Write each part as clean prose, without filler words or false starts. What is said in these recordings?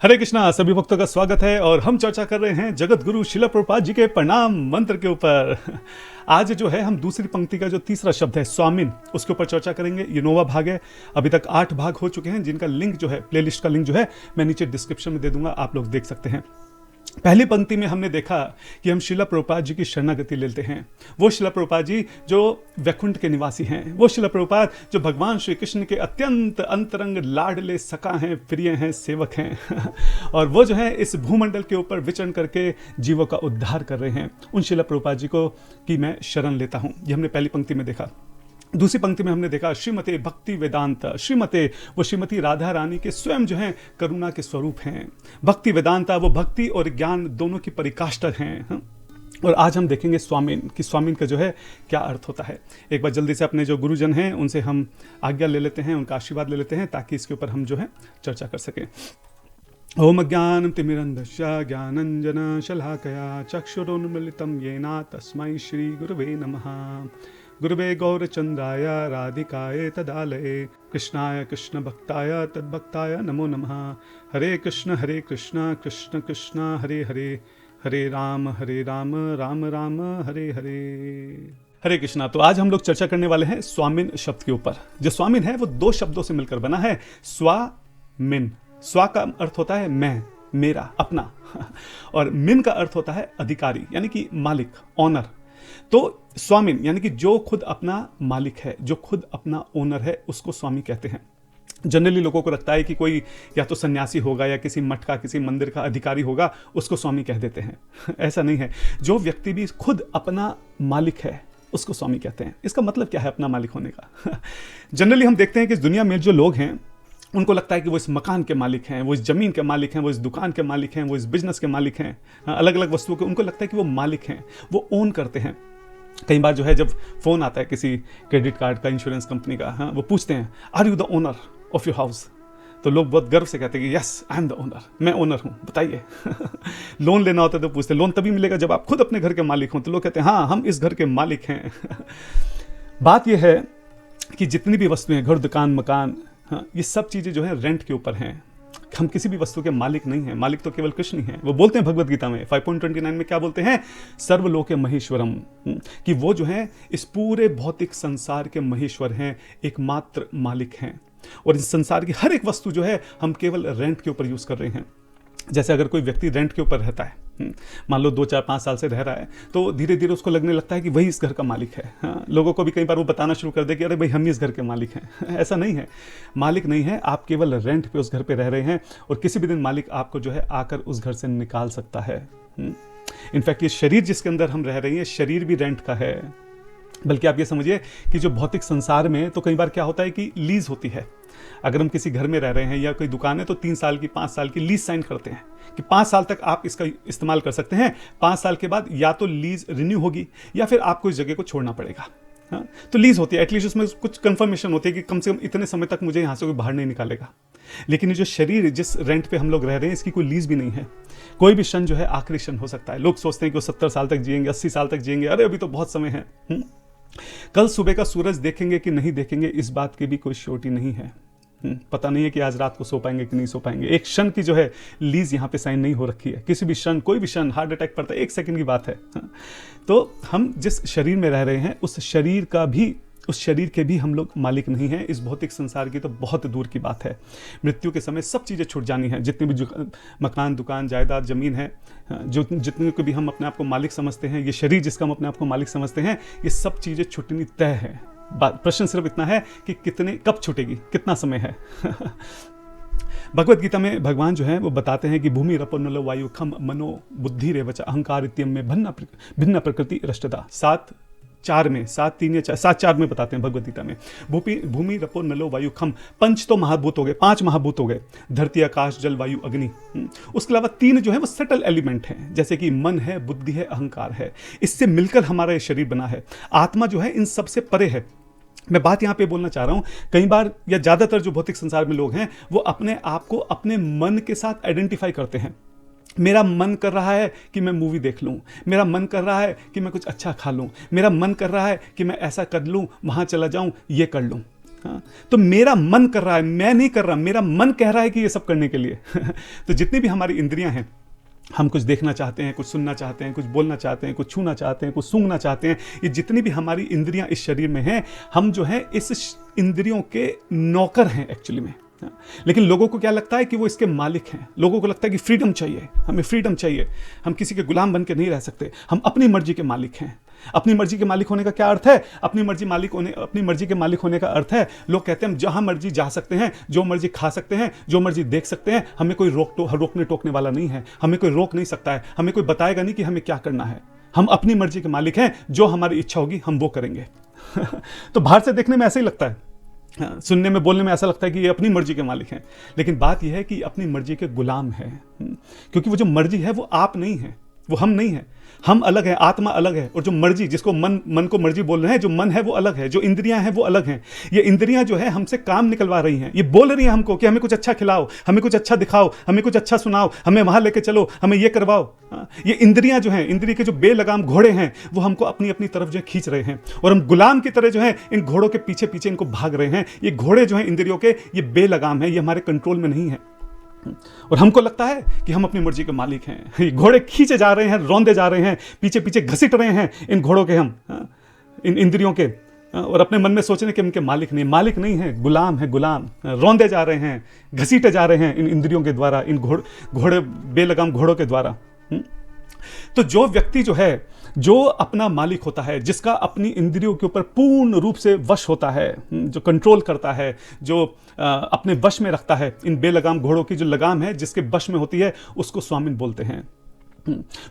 हरे कृष्णा, सभी भक्तों का स्वागत है और हम चर्चा कर रहे हैं जगत गुरु शिला प्रभुपाद जी के प्रणाम मंत्र के ऊपर। आज जो है हम दूसरी पंक्ति का जो तीसरा शब्द है स्वामिन, उसके ऊपर चर्चा करेंगे। ये 9वां भाग है। अभी तक 8 भाग हो चुके हैं, जिनका लिंक जो है, प्लेलिस्ट का लिंक जो है मैं नीचे डिस्क्रिप्शन में दे दूंगा, आप लोग देख सकते हैं। पहली पंक्ति में हमने देखा कि हम शिला प्रभुपाद जी की शरणागति लेते हैं। वो शिला प्रभुपाद जी जो वैकुंठ के निवासी हैं, वो शिला प्रभुपाद जो भगवान श्री कृष्ण के अत्यंत अंतरंग लाडले सखा हैं, प्रिय हैं, सेवक हैं और वो जो है इस भूमंडल के ऊपर विचरण करके जीवों का उद्धार कर रहे हैं। उन शिला प्रभुपाद जी को की मैं शरण लेता हूँ, ये हमने पहली पंक्ति में देखा। दूसरी पंक्ति में हमने देखा श्रीमते भक्ति वेदांत। श्रीमते वो श्रीमती राधा रानी के स्वयं जो हैं करुणा के स्वरूप हैं। भक्ति वेदांता वो भक्ति और ज्ञान दोनों की परिकाष्ठा हैं। और आज हम देखेंगे स्वामीन कि स्वामीन का जो है क्या अर्थ होता है। एक बार जल्दी से अपने जो गुरुजन हैं उनसे हम आज्ञा ले लेते हैं, उनका आशीर्वाद ले लेते हैं, ताकि इसके ऊपर हम जो है चर्चा कर सकें। ओम ज्ञानं तिमिरन्धस्य ज्ञानञ्जन शलाकया चक्षुरुन्मीलितं येन तस्मै श्री गुरवे नमः। गुरुवे गौरचंद्राय राधिकाय तदालये कृष्णाय कृष्ण भक्ताय तद्भक्ताय नमो नमः। हरे कृष्ण कृष्ण कृष्ण हरे हरे, हरे राम राम राम हरे हरे। हरे कृष्णा। तो आज हम लोग चर्चा करने वाले हैं स्वामिन शब्द के ऊपर। जो स्वामिन है वो 2 शब्दों से मिलकर बना है, स्वामिन। स्वा का अर्थ होता है मैं, मेरा, अपना और मिन का अर्थ होता है अधिकारी, यानी कि मालिक, ऑनर। तो स्वामिन यानी कि जो खुद अपना मालिक है, जो खुद अपना ओनर है, उसको स्वामी कहते हैं। जनरली लोगों को लगता है कि कोई या तो सन्यासी होगा या किसी मठ का, किसी मंदिर का अधिकारी होगा, उसको स्वामी कह देते हैं। ऐसा नहीं है। जो व्यक्ति भी खुद अपना मालिक है उसको स्वामी कहते हैं। इसका मतलब क्या है अपना मालिक होने का? जनरली हम देखते हैं कि इस दुनिया में जो लोग हैं उनको लगता है कि वो इस मकान के मालिक हैं, वो इस ज़मीन के मालिक हैं, वो इस दुकान के मालिक हैं, वो इस बिजनेस के मालिक हैं, अलग अलग वस्तुओं के, उनको लगता है कि वो मालिक हैं, वो ओन करते हैं। कई बार जो है जब फ़ोन आता है किसी क्रेडिट कार्ड का, इंश्योरेंस कंपनी का, हाँ, वो पूछते हैं are you the owner of your house? तो लोग बहुत गर्व से कहते हैं कि yes I am the owner, मैं ओनर हूँ, बताइए। लोन लेना होता है तो पूछते लोन तभी मिलेगा जब आप खुद अपने घर के मालिक हों। तो लोग कहते हैं हाँ, हम इस घर के मालिक हैं। बात यह है कि जितनी भी वस्तुएं हैं, घर, दुकान, मकान, हाँ, ये सब चीज़ें जो है रेंट के ऊपर हैं। हम किसी भी वस्तु के मालिक नहीं हैं। मालिक तो केवल कृष्ण ही हैं। वो बोलते हैं भगवत गीता में 5.29 में क्या बोलते हैं? सर्वलोके महेश्वरम, कि वो जो है इस पूरे भौतिक संसार के महेश्वर हैं, एकमात्र मालिक हैं। और इस संसार की हर एक वस्तु जो है हम केवल रेंट के ऊपर यूज़ कर रहे हैं। जैसे अगर कोई व्यक्ति रेंट के ऊपर रहता है, मान लो 2, 4, 5 साल से रह रहा है, तो धीरे धीरे उसको लगने लगता है कि वही इस घर का मालिक है। हाँ, लोगों को भी कई बार वो बताना शुरू कर दे कि अरे भाई हम ही इस घर के मालिक हैं। ऐसा नहीं है। मालिक नहीं है, आप केवल रेंट पे उस घर पे रह रहे हैं और किसी भी दिन मालिक आपको जो है आकर उस घर से निकाल सकता है। इनफैक्ट ये शरीर जिसके अंदर हम रह रहे हैं, शरीर भी रेंट का है। बल्कि आप ये समझिए कि जो भौतिक संसार में तो कई बार क्या होता है कि लीज होती है। अगर हम किसी घर में रह रहे हैं या कोई दुकान है तो 3 साल की, 5 साल की लीज साइन करते हैं कि 5 साल तक आप इसका इस्तेमाल कर सकते हैं। 5 साल के बाद या तो लीज रिन्यू होगी या फिर आपको इस जगह को छोड़ना पड़ेगा। हाँ, तो लीज होती है, एटलीस्ट उसमें कुछ कंफर्मेशन होती है कि कम से कम इतने समय तक मुझे यहाँ से कोई बाहर नहीं निकालेगा। लेकिन ये जो शरीर, जिस रेंट पे हम लोग रह रहे हैं, इसकी कोई लीज भी नहीं है। कोई भी क्षण जो है आखिरी क्षण हो सकता है। लोग सोचते हैं कि वो 70 साल तक जिएंगे, 80 साल तक जिएंगे, अरे अभी तो बहुत समय है। कल सुबह का सूरज देखेंगे कि नहीं देखेंगे, इस बात की भी कोई श्योरिटी नहीं है। पता नहीं है कि आज रात को सो पाएंगे कि नहीं सो पाएंगे। एक क्षण की जो है लीज यहाँ पे साइन नहीं हो रखी है। किसी भी क्षण, कोई भी क्षण, हार्ट अटैक पड़ता है, 1 सेकंड की बात है। तो हम जिस शरीर में रह रहे हैं उस शरीर के भी हम लोग मालिक नहीं हैं। इस भौतिक संसार की तो बहुत दूर की बात है। मृत्यु के समय सब चीज़ें छूट जानी हैं। जितनी भी मकान, दुकान, जायदाद, जमीन है, जो जितने को भी हम अपने आप को मालिक समझते हैं, ये शरीर जिसका हम अपने आप को मालिक समझते हैं, ये सब चीज़ें छूटनी तय है। प्रश्न सिर्फ इतना है कि कब छूटेगी, कितना समय है। भगवत गीता में भगवान जो है वो बताते हैं कि भूमि रपो नलो वायु खम मनो बुद्धि रेवच अहंकार इत्यम में भिन्न प्रकृति रष्टता। 7:4 में बताते हैं भगवत गीता में। भूमि रपो नलो वायु खम, 5 तो महाभूत हो गए, 5 महाभूत हो गए, धरती, आकाश, जल, वायु, अग्नि। उसके अलावा 3 जो है वो सटल एलिमेंट हैं, जैसे कि मन है, बुद्धि है, अहंकार है। इससे मिलकर हमारा ये शरीर बना है। आत्मा जो है इन सबसे परे है। मैं बात यहाँ पे बोलना चाह रहा हूँ, कई बार या ज़्यादातर जो भौतिक संसार में लोग हैं वो अपने आप को अपने मन के साथ आइडेंटिफाई करते हैं। मेरा मन कर रहा है कि मैं मूवी देख लूँ, मेरा मन कर रहा है कि मैं कुछ अच्छा खा लूँ, मेरा मन कर रहा है कि मैं ऐसा कर लूँ, वहाँ चला जाऊँ, ये कर लूँ। हाँ, तो मेरा मन कर रहा है, मैं नहीं कर रहा, मेरा मन कह रहा है कि ये सब करने के लिए तो जितनी भी हमारी इंद्रियां हैं, हम कुछ देखना चाहते हैं, कुछ सुनना चाहते हैं, कुछ बोलना चाहते हैं, कुछ छूना चाहते हैं, कुछ सूंघना चाहते हैं, ये जितनी भी हमारी इंद्रियां इस शरीर में हैं, हम जो है इस इंद्रियों के नौकर हैं एक्चुअली में। लेकिन लोगों को क्या लगता है कि वो इसके मालिक हैं। लोगों को लगता है कि फ्रीडम चाहिए, हमें फ्रीडम चाहिए, हम किसी के गुलाम बन के नहीं रह सकते, हम अपनी मर्जी के मालिक हैं। अपनी मर्जी के मालिक होने का क्या अर्थ है? अपनी मर्जी के मालिक होने का अर्थ है, लोग कहते हैं हम जहां मर्जी जा सकते हैं, जो मर्जी खा सकते हैं, जो मर्जी देख सकते हैं, हमें कोई रोकने टोकने वाला नहीं है, हमें कोई रोक नहीं सकता है, हमें कोई बताएगा नहीं कि हमें क्या करना है। हम अपनी मर्जी के मालिक हैं, जो हमारी इच्छा होगी हम वो करेंगे तो बाहर से देखने में ऐसा ही लगता है, सुनने में बोलने में ऐसा लगता है कि ये अपनी मर्जी के मालिक हैं, लेकिन बात यह है कि अपनी मर्जी के गुलाम हैं। क्योंकि वो जो मर्जी है वो आप नहीं है, वो हम नहीं है, हम अलग है, आत्मा अलग है। और जो मर्जी, जिसको मन को मर्जी बोल रहे हैं, जो मन है वो अलग है, जो इंद्रियां हैं वो अलग हैं। ये इंद्रियां जो है हमसे काम निकलवा रही हैं, ये बोल रही हैं हमको कि हमें कुछ अच्छा खिलाओ, हमें कुछ अच्छा दिखाओ, हमें कुछ अच्छा सुनाओ, हमें वहां लेके चलो, हमें ये करवाओ। ये इंद्रियां जो हैं, इंद्रिय के जो बेलगाम घोड़े हैं, वो हमको अपनी अपनी तरफ जो है खींच रहे हैं, और हम गुलाम की तरह जो है इन घोड़ों के पीछे पीछे इनको भाग रहे हैं। ये घोड़े जो हैं इंद्रियों के, ये बेलगाम है, ये हमारे कंट्रोल में नहीं है, और हमको लगता है कि हम अपनी मर्जी के मालिक हैं। ये घोड़े खींचे जा रहे हैं, रौंदे जा रहे हैं, पीछे पीछे घसीट रहे हैं इन घोड़ों के, हम इन इंद्रियों के, और अपने मन में सोच रहे हैं कि उनके मालिक नहीं है, गुलाम है, गुलाम। रौंदे जा रहे हैं, घसीटे जा रहे हैं इन इंद्रियों के द्वारा, इन घोड़े बेलगाम घोड़ों के द्वारा। तो जो व्यक्ति जो है, जो अपना मालिक होता है, जिसका अपनी इंद्रियों के ऊपर पूर्ण रूप से वश होता है, जो कंट्रोल करता है, जो अपने वश में रखता है इन बेलगाम घोड़ों की जो लगाम है जिसके वश में होती है, उसको स्वामिन बोलते हैं।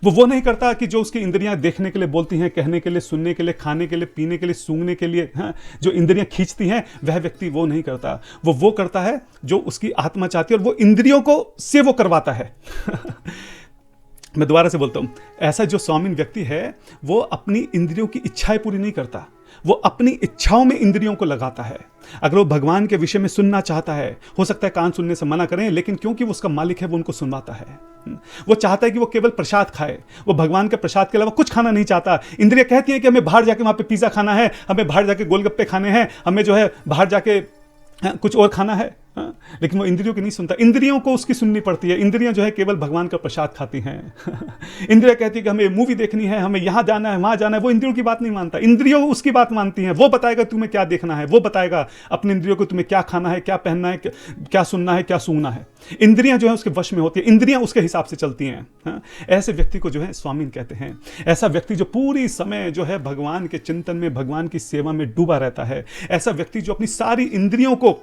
वो नहीं करता कि जो उसकी इंद्रियां देखने के लिए बोलती हैं, कहने के लिए, सुनने के लिए, खाने के लिए, पीने के लिए, सूंघने के लिए, जो इंद्रियां खींचती हैं, वह व्यक्ति वो नहीं करता। वो करता है जो उसकी आत्मा चाहती है, और वो इंद्रियों को से वो करवाता है मैं दोबारा से बोलता हूं, ऐसा जो स्वामीन व्यक्ति है, वो अपनी इंद्रियों की इच्छाएं पूरी नहीं करता, वो अपनी इच्छाओं में इंद्रियों को लगाता है। अगर वो भगवान के विषय में सुनना चाहता है, हो सकता है कान सुनने से मना करें, लेकिन क्योंकि वो उसका मालिक है, वो उनको सुनवाता है। वो चाहता है कि वो केवल प्रसाद खाए, वो भगवान के प्रसाद के अलावा कुछ खाना नहीं चाहता। इंद्रियां कहती हैं कि हमें बाहर जाके वहां पे पिज्जा खाना है, हमें बाहर जाके गोलगप्पे खाने हैं, हमें जो है बाहर जाके कुछ और खाना है, लेकिन वो इंद्रियों की नहीं सुनता। इंद्रियों को उसकी सुननी पड़ती है। इंद्रियां जो है केवल भगवान का प्रसाद खाती हैं इंद्रियां कहती है कि हमें मूवी देखनी है, हमें यहां जाना है, वहां जाना है, वो इंद्रियों की बात नहीं मानता। इंद्रियों उसकी बात मानती हैं। वो बताएगा तुम्हें क्या देखना है, वो बताएगा अपनी इंद्रियों को तुम्हें क्या खाना है, क्या पहनना है, क्या सुनना है, क्या सूंघना है। इंद्रियां जो है उसके वश में होती है, इंद्रियां उसके हिसाब से चलती हैं। ऐसे व्यक्ति को जो है स्वामीन कहते हैं। ऐसा व्यक्ति जो पूरी समय जो है भगवान के चिंतन में, भगवान की सेवा में डूबा रहता है, ऐसा व्यक्ति जो अपनी सारी इंद्रियों को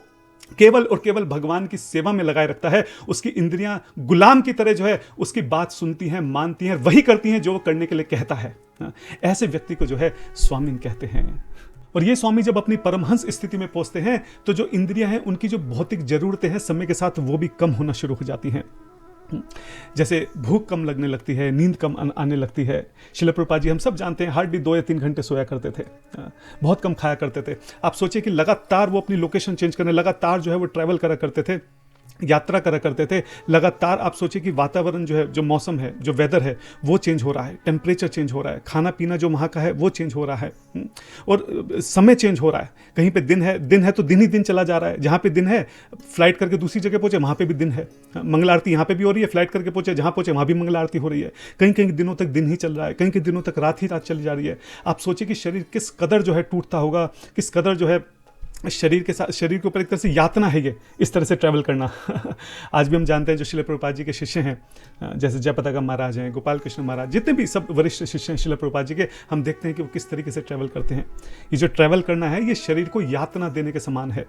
केवल और केवल भगवान की सेवा में लगाए रखता है, उसकी इंद्रियां गुलाम की तरह जो है उसकी बात सुनती हैं, मानती हैं, वही करती हैं जो वो करने के लिए कहता है। ऐसे व्यक्ति को जो है स्वामीन कहते हैं। और ये स्वामी जब अपनी परमहंस स्थिति में पहुंचते हैं, तो जो इंद्रियां हैं उनकी जो भौतिक जरूरतें हैं समय के साथ वो भी कम होना शुरू हो जाती हैं। जैसे भूख कम लगने लगती है, नींद कम आने लगती है। श्रील प्रभुपाद जी हम सब जानते हैं हार्डली 2 या 3 घंटे सोया करते थे, बहुत कम खाया करते थे। आप सोचिए कि लगातार वो अपनी लोकेशन चेंज करने, लगातार जो है वो ट्रैवल करा करते थे, यात्रा करा करते थे लगातार। आप सोचिए कि वातावरण जो है, जो मौसम है, जो वेदर है, वो चेंज हो रहा है, टेम्परेचर चेंज हो रहा है, खाना पीना जो वहाँ का है वो चेंज हो रहा है, और समय चेंज हो रहा है। कहीं पे दिन है तो दिन ही दिन चला जा रहा है। जहाँ पे दिन है, फ्लाइट करके दूसरी जगह पहुंचे, वहाँ पे भी दिन है। मंगल आरती यहाँ पे भी हो रही है, फ्लाइट करके पहुंचे, जहाँ पहुंचे वहाँ भी मंगल आरती हो रही है। कहीं कहीं दिनों तक दिन ही चल रहा है, कहीं कहीं दिनों तक रात ही रात चली जा रही है। आप सोचिए कि शरीर किस कदर जो है टूटता होगा, किस कदर जो है शरीर के ऊपर एक तरह से यातना है ये, इस तरह से ट्रैवल करना आज भी हम जानते हैं जो श्रील प्रभुपाद जी के शिष्य हैं, जैसे जयपताका महाराज हैं, गोपाल कृष्ण महाराज, जितने भी सब वरिष्ठ शिष्य हैं श्रील प्रभुपाद जी के, हम देखते हैं कि वो किस तरीके से ट्रैवल करते हैं। ये जो ट्रैवल करना है, ये शरीर को यातना देने के समान है।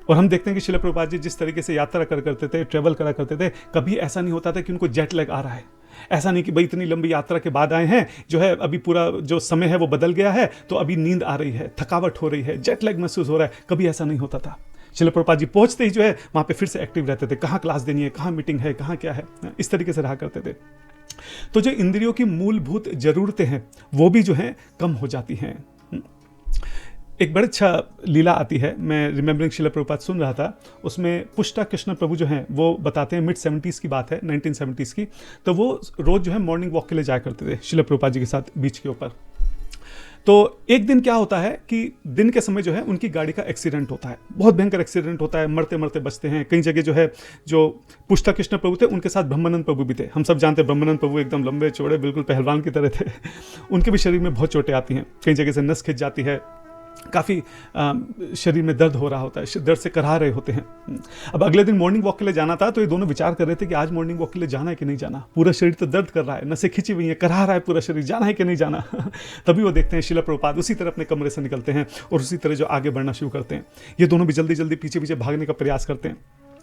और हम देखते हैं कि श्रील प्रभुपाद जी जिस तरीके से यात्रा करते थे, ट्रैवल करा करते थे, कभी ऐसा नहीं होता था कि उनको जेट लैग आ रहा है। ऐसा नहीं कि भाई इतनी लंबी यात्रा के बाद आए हैं, जो है अभी पूरा जो समय है वो बदल गया है, तो अभी नींद आ रही है, थकावट हो रही है, जेट लैग महसूस हो रहा है। कभी ऐसा नहीं होता था। श्रील प्रभुपाद जी पहुंचते ही जो है वहां पे फिर से एक्टिव रहते थे, कहाँ क्लास देनी है, कहाँ मीटिंग है, कहाँ क्या है, इस तरीके से रहा करते थे। तो जो इंद्रियों की मूलभूत जरूरतें हैं वो भी जो है कम हो जाती हैं। एक बड़ा अच्छा लीला आती है, मैं रिमेंबरिंग श्रील प्रभुपाद सुन रहा था, उसमें पुष्टा कृष्ण प्रभु जो हैं वो बताते हैं, मिड 70s की बात है, 1970s की। तो वो रोज जो है मॉर्निंग वॉक के लिए जाया करते थे श्रील प्रभुपाद जी के साथ बीच के ऊपर। तो एक दिन क्या होता है कि दिन के समय जो है उनकी गाड़ी का एक्सीडेंट होता है, बहुत भयंकर एक्सीडेंट होता है, मरते मरते बचते हैं। कई जगह जो है जो पुष्टा कृष्ण प्रभु थे उनके साथ ब्रह्मानंद प्रभु भी थे, हम सब जानते हैं ब्रह्मानंद प्रभु एकदम लंबे चौड़े बिल्कुल पहलवान की तरह थे। उनके भी शरीर में बहुत चोटें आती हैं, कई जगह से नस खिंच जाती है, काफ़ी शरीर में दर्द हो रहा होता है, दर्द से कराह रहे होते हैं। अब अगले दिन मॉर्निंग वॉक के लिए जाना था, तो ये दोनों विचार कर रहे थे कि आज मॉर्निंग वॉक के लिए जाना है कि नहीं जाना, पूरा शरीर तो दर्द कर रहा है, नसें खिंची हुई हैं, कराह रहा है पूरा शरीर, जाना है कि नहीं जाना। तभी वो देखते हैं शिला प्रभुपाद उसी तरह अपने कमरे से निकलते हैं और उसी तरह जो आगे बढ़ना शुरू करते हैं। ये दोनों भी जल्दी जल्दी पीछे पीछे भागने का प्रयास करते हैं।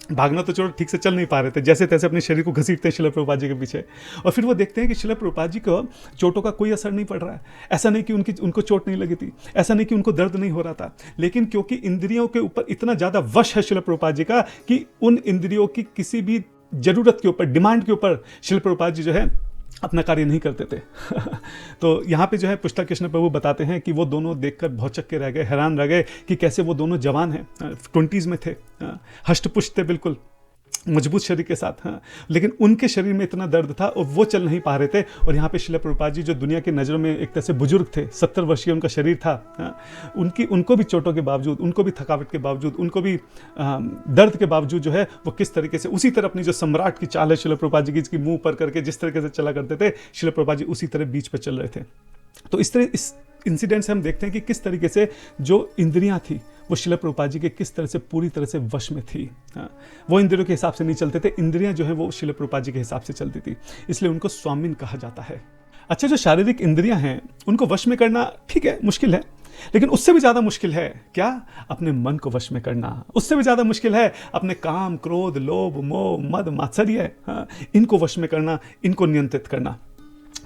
भागना तो छोड़ो, ठीक से चल नहीं पा रहे थे, जैसे तैसे अपने शरीर को घसीटते हैं शिला प्रभुपाद जी के पीछे। और फिर वो देखते हैं कि शिला प्रभुपाद जी को चोटों का कोई असर नहीं पड़ रहा है। ऐसा नहीं कि उनको चोट नहीं लगी थी, ऐसा नहीं कि उनको दर्द नहीं हो रहा था, लेकिन क्योंकि इंद्रियों के ऊपर इतना ज़्यादा वश है शिला प्रभुपाद जी का कि उन इंद्रियों की किसी भी जरूरत के ऊपर, डिमांड के ऊपर शिला प्रभुपाद जी जो है अपना कार्य नहीं करते थे। तो यहाँ पे जो है पुष्टा कृष्ण प्रभु बताते हैं कि वो दोनों देखकर बहुत चक्के रह गए, हैरान रह गए कि कैसे वो दोनों जवान हैं, 20s में थे, हष्ट-पुष्ट थे, बिल्कुल मजबूत शरीर के साथ, हाँ, लेकिन उनके शरीर में इतना दर्द था और वो चल नहीं पा रहे थे। और यहाँ पे शिला प्रभुपाद जी जो दुनिया की नज़रों में एक तरह से बुजुर्ग थे, 70 वर्षीय उनका शरीर था, हाँ, उनको भी चोटों के बावजूद, उनको भी थकावट के बावजूद, उनको भी दर्द के बावजूद जो है वो किस तरीके से उसी तरह अपनी जो सम्राट की चाल है शिला प्रभुपाद जी की, इसकी मुंह पर करके जिस तरीके से चला करते थे, शिला प्रभुपाद जी उसी तरह बीच पर चल रहे थे। तो इस तरह इस इंसिडेंट से हम देखते हैं कि किस तरीके से जो इंद्रियां थी वो शिला प्रभुपाद जी के किस तरह से पूरी तरह से वश में थी। हाँ, वो इंद्रियों के हिसाब से नहीं चलते थे, इंद्रियां जो है वो शिला प्रभुपाद जी के हिसाब से चलती थी, इसलिए उनको स्वामीन कहा जाता है। अच्छा, जो शारीरिक इंद्रियां हैं उनको वश में करना ठीक है, मुश्किल है, लेकिन उससे भी ज्यादा मुश्किल है क्या, अपने मन को वश में करना। उससे भी ज्यादा मुश्किल है अपने काम, क्रोध, लोभ, मोह, मद, मात्सर्य, हाँ, इनको वश में करना, इनको नियंत्रित करना।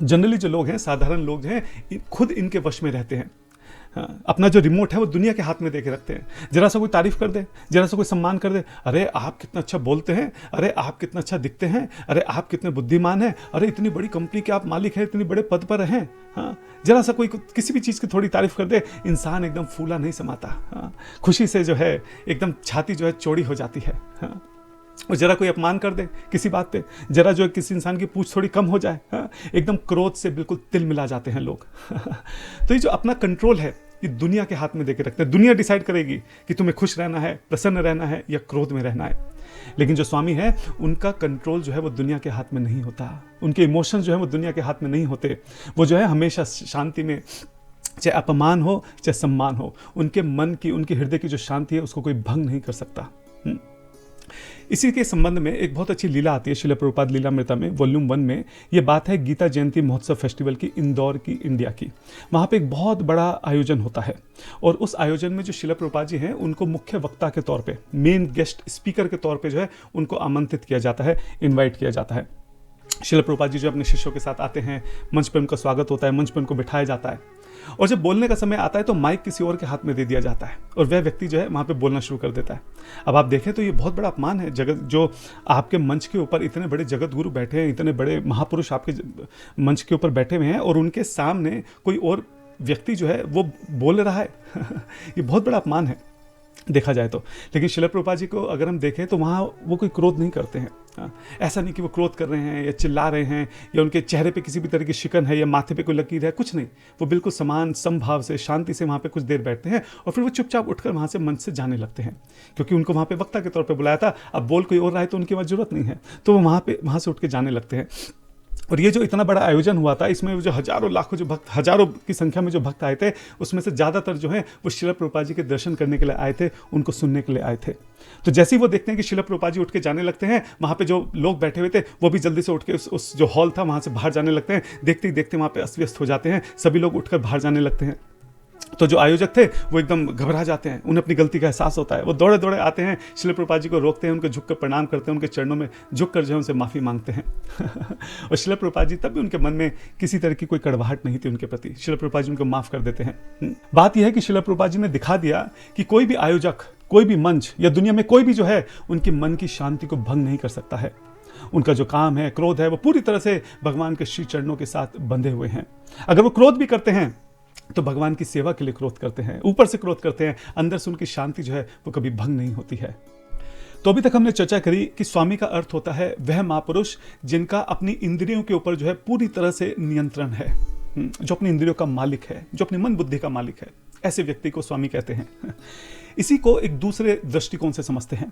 जनरली जो लोग हैं, साधारण लोग हैं, खुद इनके वश में रहते हैं। हाँ, अपना जो रिमोट है वो दुनिया के हाथ में देके रखते हैं। जरा सा कोई तारीफ कर दे, जरा सा कोई सम्मान कर दे, अरे आप कितना अच्छा बोलते हैं, अरे आप कितना अच्छा दिखते हैं, अरे आप कितने बुद्धिमान हैं, अरे इतनी बड़ी कंपनी के आप मालिक हैं, इतनी बड़े पद पर हैं। हाँ, जरा सा कोई किसी भी चीज़ की थोड़ी तारीफ कर दे, इंसान एकदम फूला नहीं समाता। हाँ, खुशी से जो है एकदम छाती जो है चौड़ी हो जाती है। हाँ, और जरा कोई अपमान कर दे किसी बात पे, जरा जो है किसी इंसान की पूंछ थोड़ी कम हो जाए, हाँ, एकदम क्रोध से बिल्कुल तिल मिला जाते हैं लोग। तो ये जो अपना कंट्रोल है ये दुनिया के हाथ में देके रखते हैं। दुनिया डिसाइड करेगी कि तुम्हें खुश रहना है, प्रसन्न रहना है या क्रोध में रहना है। लेकिन जो स्वामी है उनका कंट्रोल जो है वो दुनिया के हाथ में नहीं होता, उनके इमोशन जो है वो दुनिया के हाथ में नहीं होते। वो जो है हमेशा शांति में, चाहे अपमान हो चाहे सम्मान हो, उनके मन की, उनके हृदय की जो शांति है उसको कोई भंग नहीं कर सकता। इसी के संबंध में एक बहुत अच्छी लीला आती है शिला प्रभुपाद लीलामृता में, वॉल्यूम 1 में। ये बात है गीता जयंती महोत्सव फेस्टिवल की, इंदौर की, इंडिया की। वहाँ पे एक बहुत बड़ा आयोजन होता है और उस आयोजन में जो शिला प्रभुपाद जी हैं उनको मुख्य वक्ता के तौर पे, मेन गेस्ट स्पीकर के तौर पे जो है उनको आमंत्रित किया जाता है, इन्वाइट किया जाता है। शिला प्रभुपाद जी जो अपने शिष्यों के साथ आते हैं, मंच पर उनका स्वागत होता है, मंच पर उनको बिठाया जाता है और जब बोलने का समय आता है तो माइक किसी और के हाथ में दे दिया जाता है और वह व्यक्ति जो है वहाँ पे बोलना शुरू कर देता है। अब आप देखें तो ये बहुत बड़ा अपमान है। जगत जो आपके मंच के ऊपर इतने बड़े जगत गुरु बैठे हैं, इतने बड़े महापुरुष आपके मंच के ऊपर बैठे हुए हैं और उनके सामने कोई और व्यक्ति जो है वो बोल रहा है। ये बहुत बड़ा अपमान है देखा जाए तो। लेकिन शिला प्रभुपाद जी को अगर हम देखें तो वहाँ वो कोई क्रोध नहीं करते हैं। ऐसा नहीं कि वो क्रोध कर रहे हैं या चिल्ला रहे हैं या उनके चेहरे पे किसी भी तरह की शिकन है या माथे पे कोई लकीर है, कुछ नहीं। वो बिल्कुल समान समभाव से, शांति से वहाँ पे कुछ देर बैठते हैं और फिर वो चुपचाप उठकर वहाँ से मंच से जाने लगते हैं, क्योंकि उनको वहाँ पे वक्ता के तौर पर बुलाया था। अब बोल कोई और रहा है तो उनकी वहाँ जरूरत नहीं है, तो वो वहाँ से उठ के जाने लगते हैं। और ये जो इतना बड़ा आयोजन हुआ था, इसमें जो हजारों लाखों जो भक्त, हजारों की संख्या में जो भक्त आए थे, उसमें से ज़्यादातर जो है वो शिला प्रभुपाद जी के दर्शन करने के लिए आए थे, उनको सुनने के लिए आए थे। तो जैसे ही वो देखते हैं कि शिला प्रभुपाद जी उठ के जाने लगते हैं, वहाँ पे जो लोग बैठे हुए थे वो भी जल्दी से उठ के उस जो हॉल था वहाँ से बाहर जाने लगते हैं। देखते ही देखते वहाँ पे अस्त व्यस्त हो जाते हैं, सभी लोग उठकर बाहर जाने लगते हैं। तो जो आयोजक थे वो एकदम घबरा जाते हैं, उन्हें अपनी गलती का एहसास होता है। वो दौड़े दौड़े आते हैं, शिला प्रभुपाद जी को रोकते हैं, उनको झुककर प्रणाम करते हैं, उनके चरणों में झुककर जो है उनसे माफ़ी मांगते हैं। और शिला प्रभुपाद जी तब भी उनके मन में किसी तरह की कोई कड़वाहट नहीं थी उनके प्रति। शिला प्रभुपाद जी उनको माफ़ कर देते हैं। बात यह है कि शिला प्रभुपाद जी ने दिखा दिया कि कोई भी आयोजक, कोई भी मंच या दुनिया में कोई भी जो है उनके मन की शांति को भंग नहीं कर सकता है। उनका जो काम है, क्रोध है, वो पूरी तरह से भगवान के श्री चरणों के साथ बंधे हुए हैं। अगर वो क्रोध भी करते हैं तो भगवान की सेवा के लिए क्रोध करते हैं, ऊपर से क्रोध करते हैं, अंदर से उनकी शांति जो है वो कभी भंग नहीं होती है। तो अभी तक हमने चर्चा करी कि स्वामी का अर्थ होता है वह महापुरुष जिनका अपनी इंद्रियों के ऊपर जो है पूरी तरह से नियंत्रण है। जो अपनी इंद्रियों का मालिक है, जो अपनी मन बुद्धि का मालिक है, ऐसे व्यक्ति को स्वामी कहते हैं। इसी को एक दूसरे दृष्टिकोण से समझते हैं।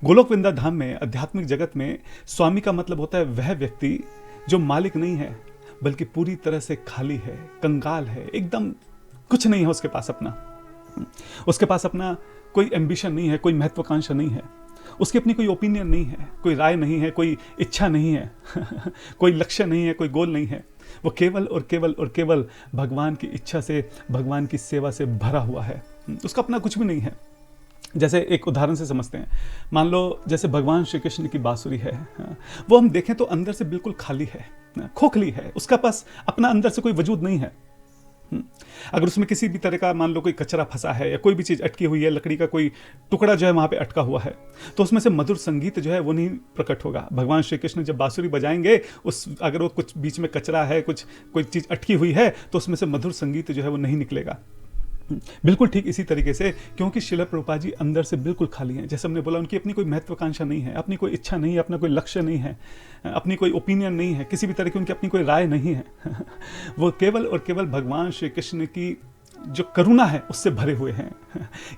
गोलोक वृंदा धाम में, आध्यात्मिक जगत में स्वामी का मतलब होता है वह व्यक्ति जो मालिक नहीं है, बल्कि पूरी तरह से खाली है, कंगाल है, एकदम कुछ नहीं है उसके पास अपना। उसके पास अपना कोई एम्बिशन नहीं है, कोई महत्वाकांक्षा नहीं है, उसकी अपनी कोई ओपिनियन नहीं है, कोई राय नहीं है, कोई इच्छा नहीं है, कोई लक्ष्य नहीं है, कोई गोल नहीं है। वो केवल और केवल और केवल भगवान की इच्छा से, भगवान की सेवा से भरा हुआ है। उसका अपना कुछ भी नहीं है। जैसे एक उदाहरण से समझते हैं, मान लो जैसे भगवान श्री कृष्ण की बांसुरी है, वो हम देखें तो अंदर से बिल्कुल खाली है, खोखली है, उसका पास अपना अंदर से कोई वजूद नहीं है। अगर उसमें किसी भी तरह का, मान लो कोई कचरा फंसा है या कोई भी चीज अटकी हुई है, लकड़ी का कोई टुकड़ा जो है वहां पे अटका हुआ है, तो उसमें से मधुर संगीत जो है वो नहीं प्रकट होगा। भगवान श्री कृष्ण जब बांसुरी बजाएंगे, अगर वो कुछ बीच में कचरा है, कोई चीज अटकी हुई है, तो उसमें से मधुर संगीत जो है वो नहीं निकलेगा। बिल्कुल ठीक इसी तरीके से, क्योंकि श्रील प्रभुपाद जी अंदर से बिल्कुल खाली हैं। जैसे हमने बोला, उनकी अपनी कोई महत्वाकांक्षा नहीं है, अपनी कोई इच्छा नहीं है, अपना कोई लक्ष्य नहीं है, अपनी कोई ओपिनियन नहीं है, किसी भी तरह की उनकी अपनी कोई राय नहीं है। वो केवल और केवल भगवान श्री कृष्ण की जो करुणा है उससे भरे हुए हैं।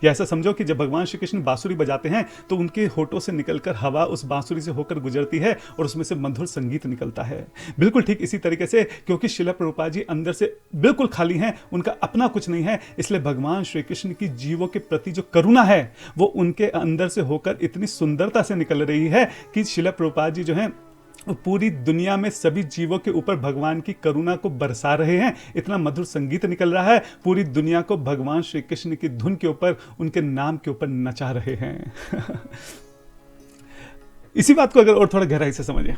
या ऐसा समझो कि जब भगवान श्री कृष्ण बांसुरी बजाते हैं तो उनके होठों से निकलकर हवा उस बांसुरी से होकर गुजरती है और उसमें से मधुर संगीत निकलता है। बिल्कुल ठीक इसी तरीके से, क्योंकि श्रील प्रभुपाद जी अंदर से बिल्कुल खाली हैं, उनका अपना कुछ नहीं है, इसलिए भगवान श्री कृष्ण की जीवों के प्रति जो करुणा है वो उनके अंदर से होकर इतनी सुंदरता से निकल रही है कि श्रील प्रभुपाद जी जो है पूरी दुनिया में सभी जीवों के ऊपर भगवान की करुणा को बरसा रहे हैं। इतना मधुर संगीत निकल रहा है, पूरी दुनिया को भगवान श्री कृष्ण की धुन के ऊपर, उनके नाम के ऊपर नचा रहे हैं। इसी बात को अगर और थोड़ा गहराई से समझें,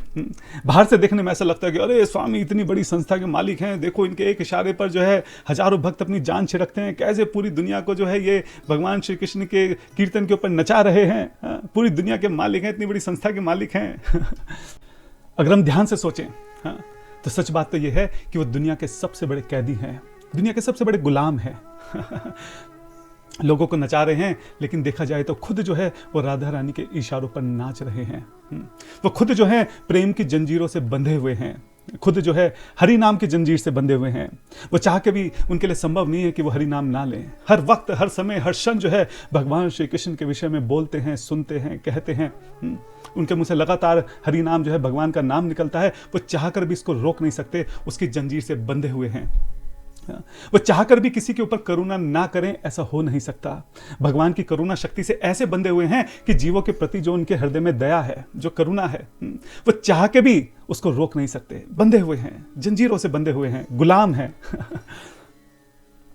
बाहर से देखने में ऐसा लगता है कि अरे स्वामी इतनी बड़ी संस्था के मालिक हैं, देखो इनके एक इशारे पर जो है हजारों भक्त अपनी जान छिड़कते हैं, कैसे पूरी दुनिया को जो है ये भगवान श्री कृष्ण के कीर्तन के ऊपर नचा रहे हैं, पूरी दुनिया के मालिक हैं, इतनी बड़ी संस्था के मालिक हैं। अगर हम ध्यान से सोचें, तो सच बात तो यह है कि वो दुनिया के सबसे बड़े कैदी हैं, दुनिया के सबसे बड़े गुलाम हैं। लोगों को नचा रहे हैं, लेकिन देखा जाए तो खुद जो है वो राधा रानी के इशारों पर नाच रहे हैं। वो खुद जो है प्रेम की जंजीरों से बंधे हुए हैं, खुद जो है हरि नाम की जंजीर से बंधे हुए हैं। वो चाह के भी उनके लिए संभव नहीं है कि वो हरि नाम ना लें। हर वक्त, हर समय, हर क्षण जो है भगवान श्री कृष्ण के विषय में बोलते हैं, सुनते हैं, कहते हैं। उनके मुंह से लगातार हरि नाम जो है, भगवान का नाम निकलता है। वो चाह कर भी इसको रोक नहीं सकते, उसकी जंजीर से बंधे हुए हैं। वो चाहकर भी किसी के ऊपर करुणा ना करें, ऐसा हो नहीं सकता। भगवान की करुणा शक्ति से ऐसे बंधे हुए हैं कि जीवों के प्रति जो उनके हृदय में दया है, जो करुणा है, वो चाह के भी उसको रोक नहीं सकते। बंधे हुए हैं, जंजीरों से बंधे हुए हैं, गुलाम हैं।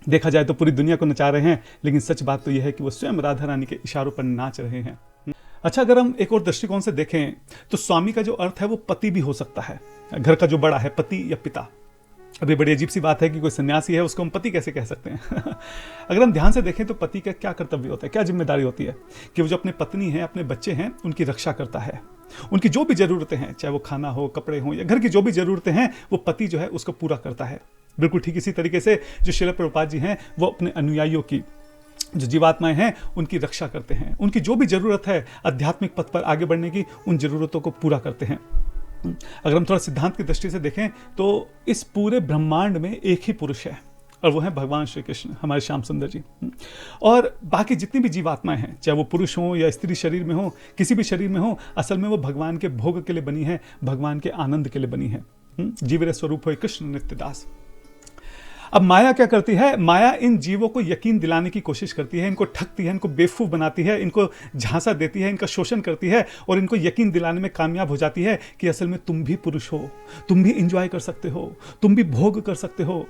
देखा जाए तो पूरी दुनिया को नचा रहे हैं, लेकिन सच बात तो यह है कि वो स्वयं राधा रानी के इशारों पर नाच रहे हैं। अच्छा, अगर हम एक और दृष्टिकोण से देखें तो स्वामी का जो अर्थ है वो पति भी हो सकता है। घर का जो बड़ा है, पति या पिता। अभी बड़ी अजीब सी बात है कि कोई सन्यासी है, उसको हम पति कैसे कह सकते हैं? अगर हम ध्यान से देखें तो पति का क्या कर्तव्य होता है, क्या जिम्मेदारी होती है कि वो जो अपने पत्नी है, अपने बच्चे हैं, उनकी रक्षा करता है। उनकी जो भी जरूरतें हैं, चाहे वो खाना हो, कपड़े हो, या घर की जो भी जरूरतें हैं, वो पति जो है उसको पूरा करता है। बिल्कुल ठीक इसी तरीके से जो श्रील प्रभुपाद जी हैं, वो अपने अनुयायियों की, जो जीवात्माएं हैं, उनकी रक्षा करते हैं। उनकी जो भी जरूरत है आध्यात्मिक पथ पर आगे बढ़ने की, उन जरूरतों को पूरा करते हैं। अगर हम थोड़ा सिद्धांत की दृष्टि से देखें तो इस पूरे ब्रह्मांड में एक ही पुरुष है, और वो है भगवान श्री कृष्ण, हमारे श्याम सुंदर जी। और बाकी जितनी भी जीवात्माएं हैं, चाहे वो पुरुष हो या स्त्री शरीर में हो, किसी भी शरीर में हो, असल में वो भगवान के भोग के लिए बनी है, भगवान के आनंद के लिए बनी है। जीवरे स्वरूप हो कृष्ण नित्यदास। अब माया क्या करती है? माया इन जीवों को यकीन दिलाने की कोशिश करती है, इनको ठगती है, इनको बेवकूफ बनाती है, इनको झांसा देती है, इनका शोषण करती है, और इनको यकीन दिलाने में कामयाब हो जाती है कि असल में तुम भी पुरुष हो, तुम भी इंजॉय कर सकते हो, तुम भी भोग कर सकते हो।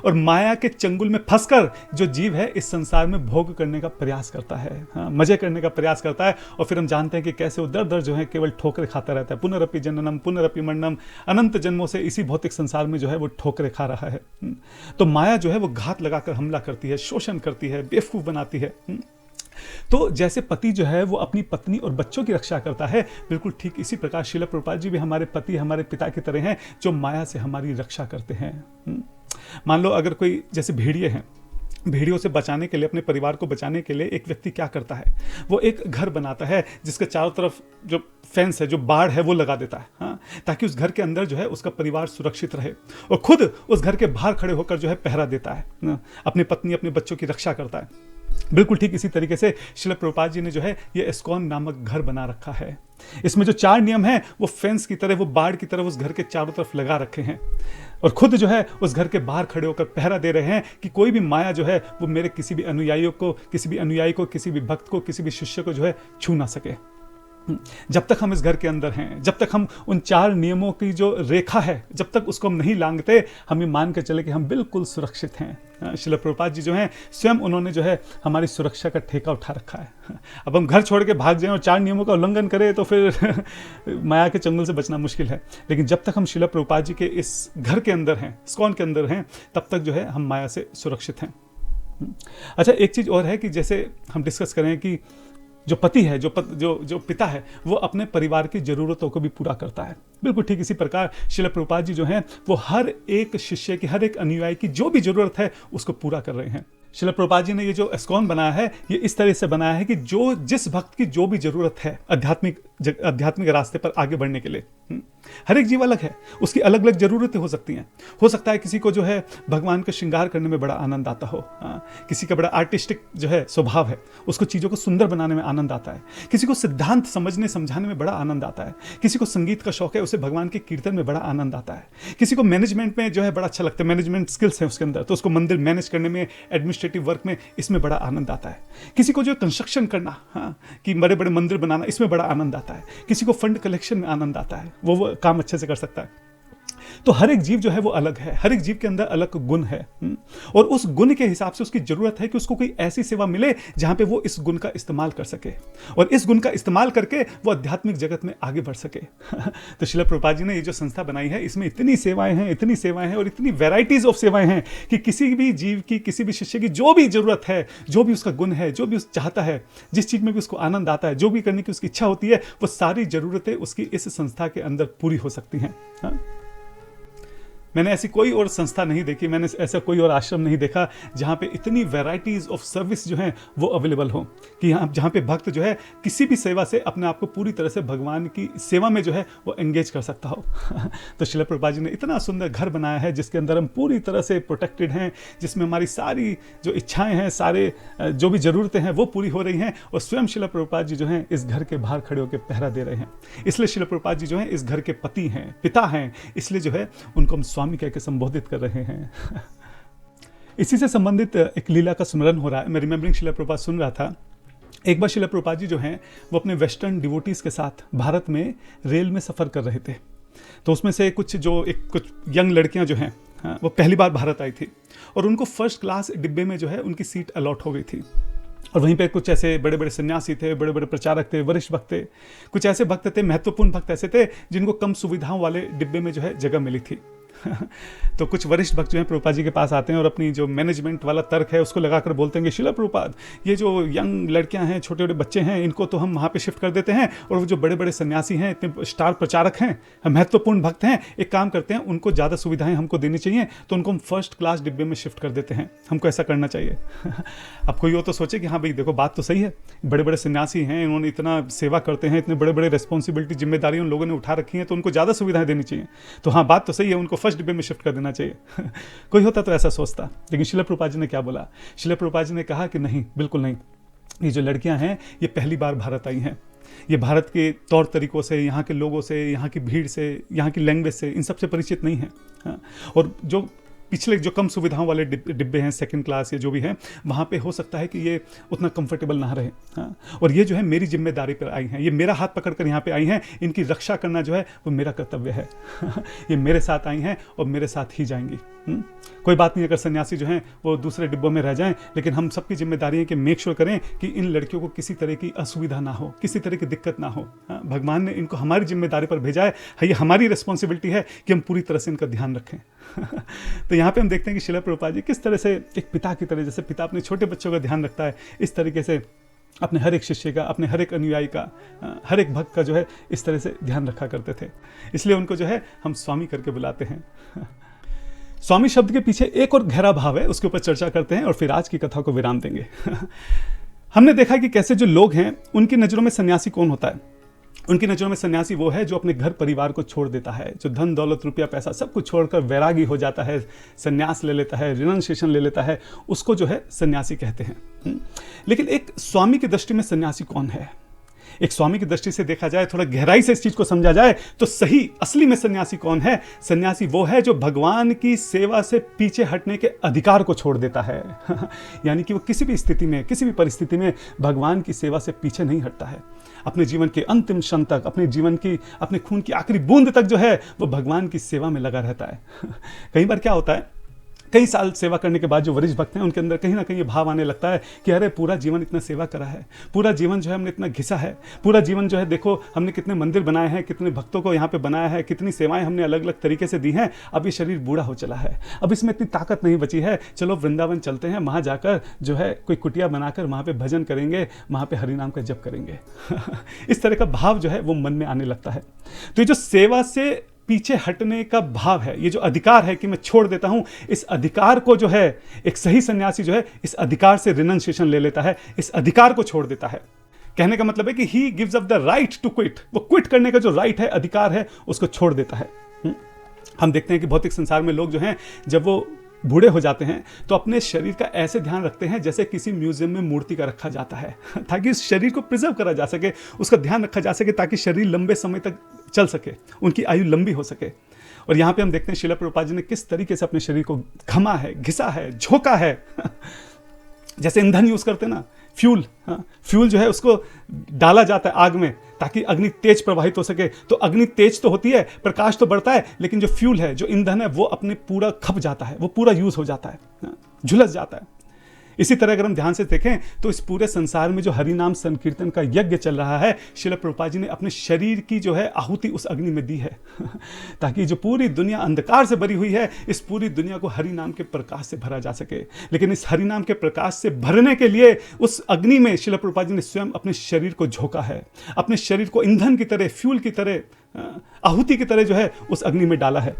और माया के चंगुल में फंसकर जो जीव है इस संसार में भोग करने का प्रयास करता है, मजे करने का प्रयास करता है। और फिर हम जानते हैं कि कैसे वो दर दर जो है केवल ठोकरे खाता रहता है। पुनरपि जननम पुनरपि मरणम, अनंत जन्मों से इसी भौतिक संसार में जो है वो ठोकरे खा रहा है। तो माया जो है वो घात लगाकर हमला करती है, शोषण करती है, बेवकूफ बनाती है। तो जैसे पति जो है वो अपनी पत्नी और बच्चों की रक्षा करता है, बिल्कुल ठीक इसी प्रकार श्रील प्रभुपाद जी भी हमारे पति, हमारे पिता की तरह हैं, जो माया से हमारी रक्षा करते हैं। मान लो अगर कोई, जैसे भेड़िए हैं, भेड़ियों से बचाने के लिए, अपने परिवार को बचाने के लिए एक व्यक्ति क्या करता है, वो एक घर बनाता है जिसके चारों तरफ जो फेंस है, जो बाड़ है, वो लगा देता है, हाँ, ताकि उस घर के अंदर जो है उसका परिवार सुरक्षित रहे, और खुद उस घर के बाहर खड़े होकर जो है पहरा देता है, अपनी पत्नी अपने बच्चों की रक्षा करता है। बिल्कुल ठीक इसी तरीके से श्रील प्रभुपाद जी ने जो है ये इस्कॉन नामक घर बना रखा है। इसमें जो 4 नियम हैं वो फेंस की तरह, वो बाड़ की तरह उस घर के चारों तरफ लगा रखे हैं, और खुद जो है उस घर के बाहर खड़े होकर पहरा दे रहे हैं कि कोई भी माया जो है वो मेरे किसी भी अनुयायी को, किसी भी भक्त को, किसी भी शिष्य को जो है छू ना सके। जब तक हम इस घर के अंदर हैं, जब तक हम उन 4 नियमों की जो रेखा है, जब तक उसको हम नहीं लांघते, हम ये मान के चले कि हम बिल्कुल सुरक्षित हैं। श्रील प्रभुपाद जी जो हैं स्वयं उन्होंने जो है हमारी सुरक्षा का ठेका उठा रखा है। अब हम घर छोड़ के भाग जाएं और 4 नियमों का उल्लंघन करें तो फिर माया के चंगुल से बचना मुश्किल है। लेकिन जब तक हम श्रील प्रभुपाद जी के इस घर के अंदर हैं, इस्कॉन के अंदर हैं, तब तक जो है हम माया से सुरक्षित हैं। अच्छा, एक चीज़ और है कि जैसे हम डिस्कस करें कि जो पति है, जो पिता है, वो अपने परिवार की जरूरतों को भी पूरा करता है। बिल्कुल ठीक इसी प्रकार श्रील प्रभुपाद जी जो हैं वो हर एक शिष्य की, हर एक अनुयायी की जो भी जरूरत है उसको पूरा कर रहे हैं। श्रील प्रभुपाद जी ने ये जो इस्कॉन बनाया है, ये इस तरह से बनाया है कि जिस भक्त की जो भी जरूरत है आध्यात्मिक रास्ते पर आगे बढ़ने के लिए, हर एक जीव अलग है, उसकी अलग अलग जरूरतें हो सकती हैं। हो सकता है किसी को जो है भगवान का श्रृंगार करने में बड़ा आनंद आता हो, किसी का बड़ा आर्टिस्टिक जो है स्वभाव है, उसको चीज़ों को सुंदर बनाने में आनंद आता है, किसी को सिद्धांत समझाने में बड़ा आनंद आता है, किसी को संगीत का शौक है, उसे भगवान के कीर्तन में बड़ा आनंद आता है, किसी को मैनेजमेंट में जो है बड़ा अच्छा लगता है, मैनेजमेंट स्किल्स है उसके अंदर, तो उसको मंदिर मैनेज करने में, एडमिनिस्ट्रेटिव वर्क में, इसमें बड़ा आनंद आता है। किसी को जो कंस्ट्रक्शन करना, कि बड़े बड़े मंदिर बनाना, इसमें बड़ा आनंद आता है। किसी को फंड कलेक्शन में आनंद आता है, वो काम अच्छे से कर सकता है। तो हर एक जीव जो है वो अलग है, हर एक जीव के अंदर अलग गुण है, और उस गुण के हिसाब से उसकी जरूरत है कि उसको कोई ऐसी सेवा मिले जहां पे वो इस गुण का इस्तेमाल कर सके, और इस गुण का इस्तेमाल करके वो आध्यात्मिक जगत में आगे बढ़ सके। तो श्रील प्रभुपाद जी ने ये जो संस्था बनाई है, इसमें इतनी सेवाएं हैं और इतनी वैराइटीज ऑफ सेवाएं हैं कि किसी भी जीव की, किसी भी शिष्य की जो भी जरूरत है, जो भी उसका गुण है, जो भी उस चाहता है, जिस चीज में भी उसको आनंद आता है, जो भी करने की उसकी इच्छा होती है, वो सारी जरूरतें उसकी इस संस्था के अंदर पूरी हो सकती हैं। मैंने ऐसी कोई और संस्था नहीं देखी, मैंने ऐसा कोई और आश्रम नहीं देखा जहाँ पे इतनी वैराइटीज ऑफ सर्विस जो हैं वो अवेलेबल हो, कि जहाँ पे भक्त जो है किसी भी सेवा से अपने आप को पूरी तरह से भगवान की सेवा में जो है वो एंगेज कर सकता हो। तो श्रील प्रभुपाद जी ने इतना सुंदर घर बनाया है जिसके अंदर हम पूरी तरह से प्रोटेक्टेड हैं, जिसमें हमारी सारी जो इच्छाएं हैं, सारे जो भी ज़रूरतें हैं वो पूरी हो रही हैं, और स्वयं श्रील प्रभुपाद जी जो हैं इस घर के बाहर खड़े होकर पहरा दे रहे हैं। इसलिए श्रील प्रभुपाद जी जो हैं इस घर के पति हैं, पिता हैं, इसलिए जो है उनको हम स्वामी कह के संबोधित कर रहे हैं। इसी से संबंधित एक लीला का स्मरण हो रहा है। मैं रिमेंबरिंग श्रील प्रभुपाद सुन रहा था। एक बार श्रील प्रभुपाद जी जो हैं वो अपने वेस्टर्न डिवोटीज के साथ भारत में रेल में सफर कर रहे थे। तो उसमें से कुछ यंग लड़कियां जो हैं, वो पहली बार भारत आई थी, और उनको फर्स्ट क्लास डिब्बे में जो है उनकी सीट अलॉट हो गई थी। और वहीं पे कुछ ऐसे बड़े बड़े सन्यासी थे, बड़े बड़े प्रचारक थे, वरिष्ठ भक्त थे, कुछ ऐसे भक्त थे, महत्वपूर्ण भक्त ऐसे थे जिनको कम सुविधाओं वाले डिब्बे में जो है जगह मिली थी। तो कुछ वरिष्ठ भक्त जो हैं प्रभुपाद जी के पास आते हैं और अपनी जो मैनेजमेंट वाला तर्क है उसको लगाकर बोलते हैं कि श्रील प्रभुपाद, ये जो यंग लड़कियां हैं, छोटे छोटे बच्चे हैं, इनको तो हम वहाँ पे शिफ्ट कर देते हैं, और वो जो बड़े बड़े सन्यासी हैं, इतने स्टार प्रचारक हैं, महत्वपूर्ण भक्त हैं, एक काम करते हैं, उनको ज़्यादा सुविधाएं हमको देनी चाहिए, तो उनको हम फर्स्ट क्लास डिब्बे में शिफ्ट कर देते हैं, हमको ऐसा करना चाहिए। अब कोई हो तो सोचे कि हाँ भाई देखो, बात तो सही है, बड़े बड़े सन्यासी हैं, इन्होंने इतना सेवा करते हैं, इतने बड़े बड़े रिस्पॉन्सिबिलिटी, जिम्मेदारी उन लोगों ने उठा रखी है, तो उनको ज़्यादा सुविधाएं देनी चाहिए। तो हाँ, बात तो सही है, उनको फर्स्ट डिब्बे में शिफ्ट कर देना चाहिए। कोई होता तो ऐसा सोचता, लेकिन श्रील प्रभुपाद जी ने क्या बोला? श्रील प्रभुपाद जी ने कहा कि नहीं, बिल्कुल नहीं, ये जो लड़कियां हैं ये पहली बार भारत आई हैं, ये भारत के तौर तरीकों से, यहाँ के लोगों से, यहाँ की भीड़ से, यहाँ की लैंग्वेज से, इन सब से परिचित नहीं है। और जो पिछले जो कम सुविधाओं वाले डिब्बे हैं, सेकंड क्लास या जो भी हैं, वहाँ पे हो सकता है कि ये उतना कंफर्टेबल ना रहे। और ये जो है मेरी जिम्मेदारी पर आई हैं, ये मेरा हाथ पकड़कर यहाँ पे आई हैं, इनकी रक्षा करना जो है वो मेरा कर्तव्य है। ये मेरे साथ आई हैं और मेरे साथ ही जाएंगी। कोई बात नहीं अगर सन्यासी जो हैं वो दूसरे डिब्बों में रह जाएं, लेकिन हम सबकी जिम्मेदारी है कि मेक श्योर करें कि इन लड़कियों को किसी तरह की असुविधा ना हो, किसी तरह की दिक्कत ना हो। भगवान ने इनको हमारी जिम्मेदारी पर भेजा है, ये हमारी रिस्पॉन्सिबिलिटी है कि हम पूरी तरह से इनका ध्यान रखें। तो यहाँ पे हम देखते हैं कि श्रील प्रभुपाद जी किस तरह से एक पिता की तरह, जैसे पिता अपने छोटे बच्चों का ध्यान रखता है, इस तरीके से अपने हर एक शिष्य का, अपने हर एक अनुयायी का, हर एक भक्त का जो है इस तरह से ध्यान रखा करते थे। इसलिए उनको जो है हम स्वामी करके बुलाते हैं। स्वामी शब्द के पीछे एक और गहरा भाव है, उसके ऊपर चर्चा करते हैं और फिर आज की कथा को विराम देंगे। हमने देखा कि कैसे जो लोग हैं उनकी नज़रों में सन्यासी कौन होता है। उनकी नज़रों में सन्यासी वो है जो अपने घर परिवार को छोड़ देता है, जो धन दौलत रुपया पैसा सब कुछ छोड़कर वैरागी हो जाता है, सन्यास ले लेता है, रिनंसिएशन ले लेता है, उसको जो है सन्यासी कहते हैं। लेकिन एक स्वामी की दृष्टि में सन्यासी कौन है? एक स्वामी की दृष्टि से देखा जाए, थोड़ा गहराई से इस चीज को समझा जाए तो सही असली में सन्यासी कौन है? सन्यासी वो है जो भगवान की सेवा से पीछे हटने के अधिकार को छोड़ देता है। यानी कि वो किसी भी स्थिति में, किसी भी परिस्थिति में भगवान की सेवा से पीछे नहीं हटता है। अपने जीवन के अंतिम क्षण तक, अपने जीवन की, अपने खून की आखिरी बूंद तक जो है वो भगवान की सेवा में लगा रहता है। कई बार क्या होता है, कई साल सेवा करने के बाद जो वरिष्ठ भक्त हैं उनके अंदर कहीं ना कहीं ये भाव आने लगता है कि अरे पूरा जीवन इतना सेवा करा है, पूरा जीवन जो है हमने इतना घिसा है, पूरा जीवन जो है देखो हमने कितने मंदिर बनाए हैं, कितने भक्तों को यहाँ पे बनाया है, कितनी सेवाएं हमने अलग अलग तरीके से दी हैं, अब ये शरीर बूढ़ा हो चला है, अब इसमें इतनी ताकत नहीं बची है, चलो वृंदावन चलते हैं, वहाँ जाकर जो है कोई कुटिया बनाकर वहाँ पे भजन करेंगे, वहाँ पे हरिनाम का जप करेंगे। इस तरह का भाव जो है वो मन में आने लगता है। तो ये जो सेवा से पीछे हटने का भाव है, ये जो अधिकार है कि मैं छोड़ देता हूं, इस अधिकार को जो है एक सही सन्यासी जो है इस अधिकार से रिनंसिएशन ले लेता है, इस अधिकार को छोड़ देता है। कहने का मतलब है कि he gives up the right to quit, वो क्विट करने का जो राइट है, अधिकार है, उसको छोड़ देता है। हम देखते हैं कि भौतिक संसार में लोग जो हैं जब वो बूढ़े हो जाते हैं तो अपने शरीर का ऐसे ध्यान रखते हैं जैसे किसी म्यूजियम में मूर्ति का रखा जाता है, ताकि उस शरीर को प्रिजर्व करा जा सके, उसका ध्यान रखा जा सके, ताकि शरीर लंबे समय तक चल सके, उनकी आयु लंबी हो सके। और यहाँ पे हम देखते हैं श्रील प्रभुपाद जी ने किस तरीके से अपने शरीर को घमा है, घिसा है, झोंका है। जैसे ईंधन यूज करते हैं ना, फ्यूल, फ्यूल जो है उसको डाला जाता है आग में ताकि अग्नि तेज प्रवाहित हो सके। तो अग्नि तेज तो होती है, प्रकाश तो बढ़ता है, लेकिन जो फ्यूल है, जो ईंधन है, वो अपने पूरा खप जाता है, वो पूरा यूज हो जाता है, झुलस जाता है। इसी तरह अगर हम ध्यान से देखें तो इस पूरे संसार में जो हरिनाम संकीर्तन का यज्ञ चल रहा है, श्रील प्रभुपाद जी ने अपने शरीर की जो है आहुति उस अग्नि में दी है, ताकि जो पूरी दुनिया अंधकार से भरी हुई है, इस पूरी दुनिया को हरिनाम के प्रकाश से भरा जा सके। लेकिन इस हरिनाम के प्रकाश से भरने के लिए उस अग्नि में श्रील प्रभुपाद जी ने स्वयं अपने शरीर को झोंका है, अपने शरीर को ईंधन की तरह, फ्यूल की तरह, आहुति की तरह जो है उस अग्नि में डाला है।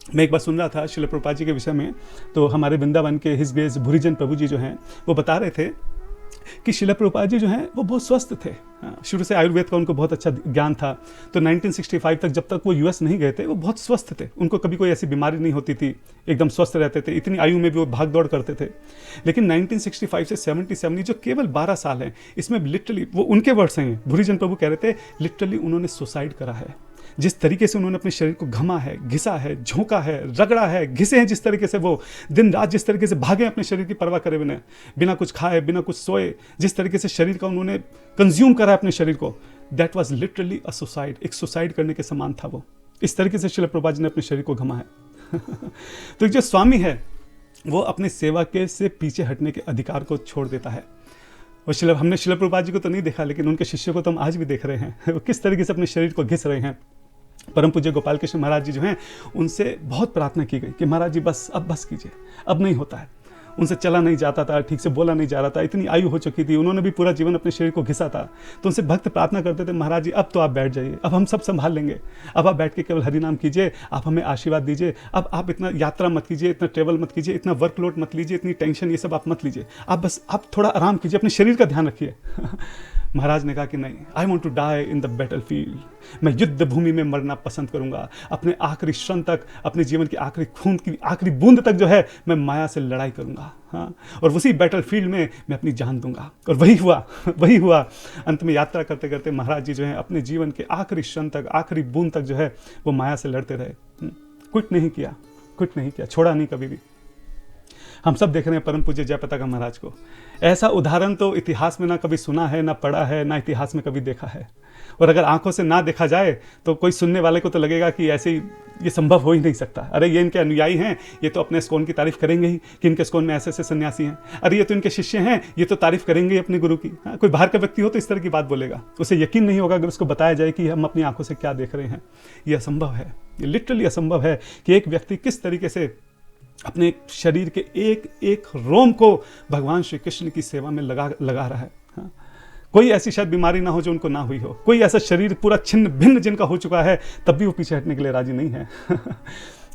मैं एक बार सुन रहा था श्रील प्रभुपाद जी के विषय में, तो हमारे वृंदावन के हिज ग्रेस भूरीजन प्रभु जी जो हैं वो बता रहे थे कि श्रील प्रभुपाद जी जो हैं वो बहुत स्वस्थ थे। शुरू से आयुर्वेद का उनको बहुत अच्छा ज्ञान था। तो 1965 तक जब तक वो यूएस नहीं गए थे वो बहुत स्वस्थ थे, उनको कभी कोई ऐसी बीमारी नहीं होती थी, एकदम स्वस्थ रहते थे, इतनी आयु में भी वो भाग दौड़ करते थे। लेकिन 1965 से 77 जो केवल 12 साल हैं, इसमें लिटरली, वो उनके वर्ड्स हैं, भूरीजन प्रभु कह रहे थे, लिटरली उन्होंने सुसाइड करा है। जिस तरीके से उन्होंने अपने शरीर को घमा है, घिसा है, झोंका है, रगड़ा है, घिसे हैं, जिस तरीके से वो दिन रात जिस तरीके से भागे अपने शरीर की परवाह करे बिना, बिना कुछ खाए, बिना कुछ सोए, जिस तरीके से शरीर का उन्होंने कंज्यूम करा अपने शरीर को, that was literally a suicide, एक सुसाइड करने के समान था वो। इस तरीके से श्रील प्रभुपाद जी ने अपने शरीर को घमा है। तो जो स्वामी है वो अपने सेवा के से पीछे हटने के अधिकार को छोड़ देता है। और हमने श्रील प्रभुपाद जी को तो नहीं देखा, लेकिन उनके शिष्यों को तो हम आज भी देख रहे हैं, वो किस तरीके से अपने शरीर को घिस रहे हैं। परम पूज्य गोपाल कृष्ण महाराज जी जो हैं, उनसे बहुत प्रार्थना की गई कि महाराज जी बस, अब बस कीजिए, अब नहीं होता है। उनसे चला नहीं जाता था, ठीक से बोला नहीं जा रहा था, इतनी आयु हो चुकी थी, उन्होंने भी पूरा जीवन अपने शरीर को घिसा था। तो उनसे भक्त प्रार्थना करते थे, महाराज जी अब तो आप बैठ जाइए, अब हम सब संभाल लेंगे, अब आप बैठ के केवल हरिनाम कीजिए, आप हमें आशीर्वाद दीजिए, अब आप इतना यात्रा मत कीजिए, इतना ट्रेवल मत कीजिए, इतना वर्कलोड मत लीजिए, इतनी टेंशन ये सब आप मत लीजिए, आप बस आप थोड़ा आराम कीजिए, अपने शरीर का ध्यान रखिए। महाराज ने कहा कि नहीं, I want to die in the battlefield, मैं युद्ध भूमि में मरना पसंद करूंगा, अपने आखिरी क्षण तक, अपने जीवन की आखिरी खून की आखिरी बूंद तक जो है मैं माया से लड़ाई करूंगा, हाँ, और उसी बैटल फील्ड में मैं अपनी जान दूंगा। और वही हुआ, वही हुआ। अंत में यात्रा करते करते महाराज जी जो है अपने जीवन के आखिरी क्षण तक, आखिरी बूंद तक जो है वो माया से लड़ते रहे, क्विट नहीं किया, क्विट नहीं किया, छोड़ा नहीं कभी भी। हम सब देख रहे हैं परम पूज्य जयप्रताप महाराज को। ऐसा उदाहरण तो इतिहास में ना कभी सुना है, ना पढ़ा है, ना इतिहास में कभी देखा है। और अगर आंखों से ना देखा जाए तो कोई सुनने वाले को तो लगेगा कि ऐसे ये संभव हो ही नहीं सकता। अरे ये इनके अनुयायी हैं, ये तो अपने इस्कॉन की तारीफ करेंगे ही कि इनके इस्कॉन में ऐसे ऐसे सन्यासी हैं। अरे ये तो इनके शिष्य हैं, ये तो तारीफ करेंगे ही अपने गुरु की। हाँ, कोई बाहर का व्यक्ति हो तो इस तरह की बात बोलेगा, उसे यकीन नहीं होगा अगर उसको बताया जाए कि हम अपनी आंखों से क्या देख रहे हैं। ये असंभव है, ये लिटरली असंभव है कि एक व्यक्ति किस तरीके से अपने शरीर के एक एक रोम को भगवान श्री कृष्ण की सेवा में लगा रहा है। हाँ? कोई ऐसी शायद बीमारी ना हो जो उनको ना हुई हो, कोई ऐसा शरीर पूरा छिन्न भिन्न जिनका हो चुका है, तब भी वो पीछे हटने के लिए राजी नहीं है।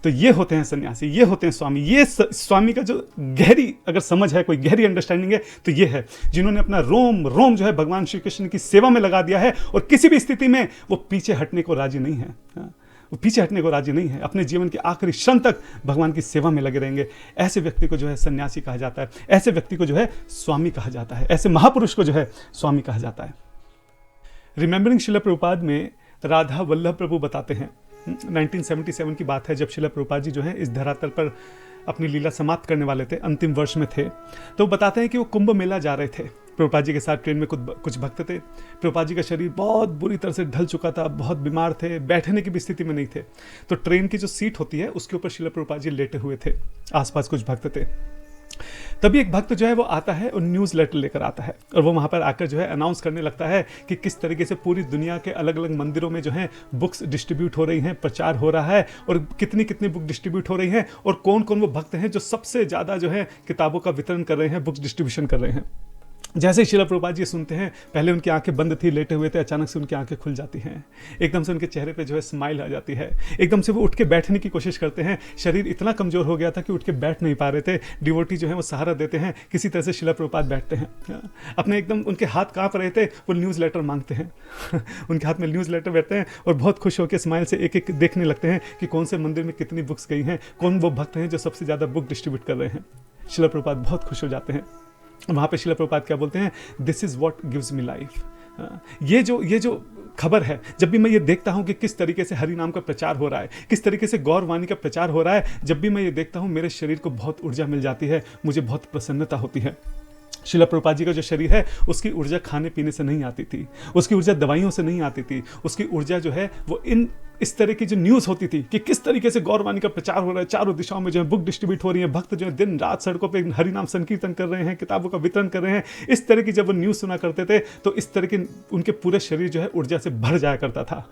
तो ये होते हैं सन्यासी, ये होते हैं स्वामी। ये स्वामी का जो गहरी अगर समझ है, कोई गहरी अंडरस्टैंडिंग है, तो ये है जिन्होंने अपना रोम रोम जो है भगवान श्री कृष्ण की सेवा में लगा दिया है और किसी भी स्थिति में वो पीछे हटने को राजी नहीं है। वो पीछे हटने को राजी नहीं है, अपने जीवन के आखिरी क्षण तक भगवान की सेवा में लगे रहेंगे। ऐसे व्यक्ति को जो है सन्यासी कहा जाता है, ऐसे व्यक्ति को जो है स्वामी कहा जाता है, ऐसे महापुरुष को जो है स्वामी कहा जाता है। रिमेंबरिंग शिला प्रभुपाद में राधा वल्लभ प्रभु बताते हैं, 1977 की बात है, जब शिला प्रभुपाद जी जो है इस धरातल पर अपनी लीला समाप्त करने वाले थे, अंतिम वर्ष में थे, तो बताते हैं कि वो कुंभ मेला जा रहे थे। प्रभुपाद जी के साथ ट्रेन में कुछ भक्त थे। प्रभुपाद जी का शरीर बहुत बुरी तरह से ढल चुका था, बहुत बीमार थे, बैठने की भी स्थिति में नहीं थे। तो ट्रेन की जो सीट होती है उसके ऊपर शिला प्रभुपाद जी लेटे हुए थे, आसपास कुछ भक्त थे। तभी एक भक्त जो है वो आता है और न्यूज़ लेटर लेकर आता है और वो वहाँ पर आकर जो है अनाउंस करने लगता है कि किस तरीके से पूरी दुनिया के अलग अलग मंदिरों में जो है बुक्स डिस्ट्रीब्यूट हो रही हैं, प्रचार हो रहा है और कितनी कितनी बुक डिस्ट्रीब्यूट हो रही हैं और कौन कौन वो भक्त हैं जो सबसे ज़्यादा जो है किताबों का वितरण कर रहे हैं, बुक्स डिस्ट्रीब्यूशन कर रहे हैं। जैसे ही शिला प्रभुपाद जी सुनते हैं, पहले उनकी आंखें बंद थी, लेटे हुए थे, अचानक से उनकी आंखें खुल जाती हैं, एकदम से उनके चेहरे पे जो है स्माइल आ जाती है, एकदम से वो उठ के बैठने की कोशिश करते हैं। शरीर इतना कमजोर हो गया था कि उठ के बैठ नहीं पा रहे थे। डिवोटी जो है वो सहारा देते हैं, किसी तरह से शिला प्रभुपाद बैठते हैं। अपने एकदम उनके हाथ कांप रहे थे, वो न्यूज़ लेटर मांगते हैं उनके हाथ में न्यूज़ लेटर बैठते हैं और बहुत खुश होकर स्माइल से एक एक देखने लगते हैं कि कौन से मंदिर में कितनी बुक्स गई हैं, कौन वो भक्त हैं जो सबसे ज़्यादा बुक डिस्ट्रीब्यूट कर रहे हैं। शिला प्रभुपाद बहुत खुश हो जाते हैं। वहाँ पे शिला प्रभुपाद क्या बोलते हैं, this is what gives me life. ये जो खबर है, जब भी मैं ये देखता हूँ कि किस तरीके से हरि नाम का प्रचार हो रहा है, किस तरीके से गौर वाणी का प्रचार हो रहा है, जब भी मैं ये देखता हूँ मेरे शरीर को बहुत ऊर्जा मिल जाती है, मुझे बहुत प्रसन्नता होती है। शिला प्रभुपाद जी का जो शरीर है उसकी ऊर्जा खाने पीने से नहीं आती थी, उसकी ऊर्जा दवाइयों से नहीं आती थी, उसकी ऊर्जा जो है वो इस तरह की जो न्यूज़ होती थी कि किस तरीके से गौरवाणी का प्रचार हो रहा है, चारों दिशाओं में जो है बुक डिस्ट्रीब्यूट हो रही है, भक्त जो है दिन रात सड़कों पे हरि नाम संकीर्तन कर रहे हैं, किताबों का वितरण कर रहे हैं। इस तरह की जब वो न्यूज़ सुना करते थे तो इस तरह की उनके पूरे शरीर जो है ऊर्जा से भर जाया करता था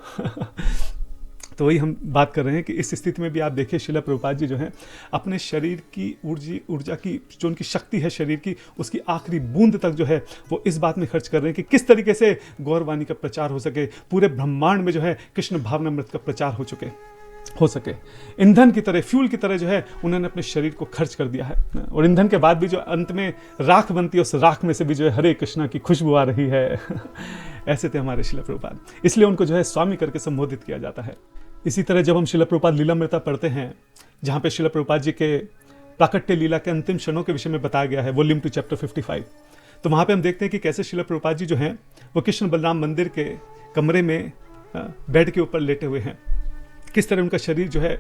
तो वही हम बात कर रहे हैं कि इस स्थिति में भी आप देखिए शिला प्रभुपाद जी जो है अपने शरीर की ऊर्जा की जो उनकी शक्ति है शरीर की, उसकी आखिरी बूंद तक जो है वो इस बात में खर्च कर रहे हैं कि किस तरीके से गौरवाणी का प्रचार हो सके, पूरे ब्रह्मांड में जो है कृष्ण भावनामृत का प्रचार हो सके। ईंधन की तरह, फ्यूल की तरह जो है उन्होंने अपने शरीर को खर्च कर दिया है और ईंधन के बाद भी जो अंत में राख बनती है, उस राख में से भी जो है हरे कृष्णा की खुशबू आ रही है ऐसे थे हमारे शिला प्रभुपाद, इसलिए उनको जो है स्वामी करके संबोधित किया जाता है। इसी तरह जब हम शिला प्रभुपाद लीलामृता पढ़ते हैं, जहाँ पे शिला प्रभुपाद जी के प्राकट्य लीला के अंतिम क्षणों के विषय में बताया गया है, वॉल्यूम 2 चैप्टर 55, तो वहाँ पे हम देखते हैं कि कैसे शिला प्रभुपाद जी जो हैं वो कृष्ण बलराम मंदिर के कमरे में बेड के ऊपर लेटे हुए हैं। किस तरह उनका शरीर जो है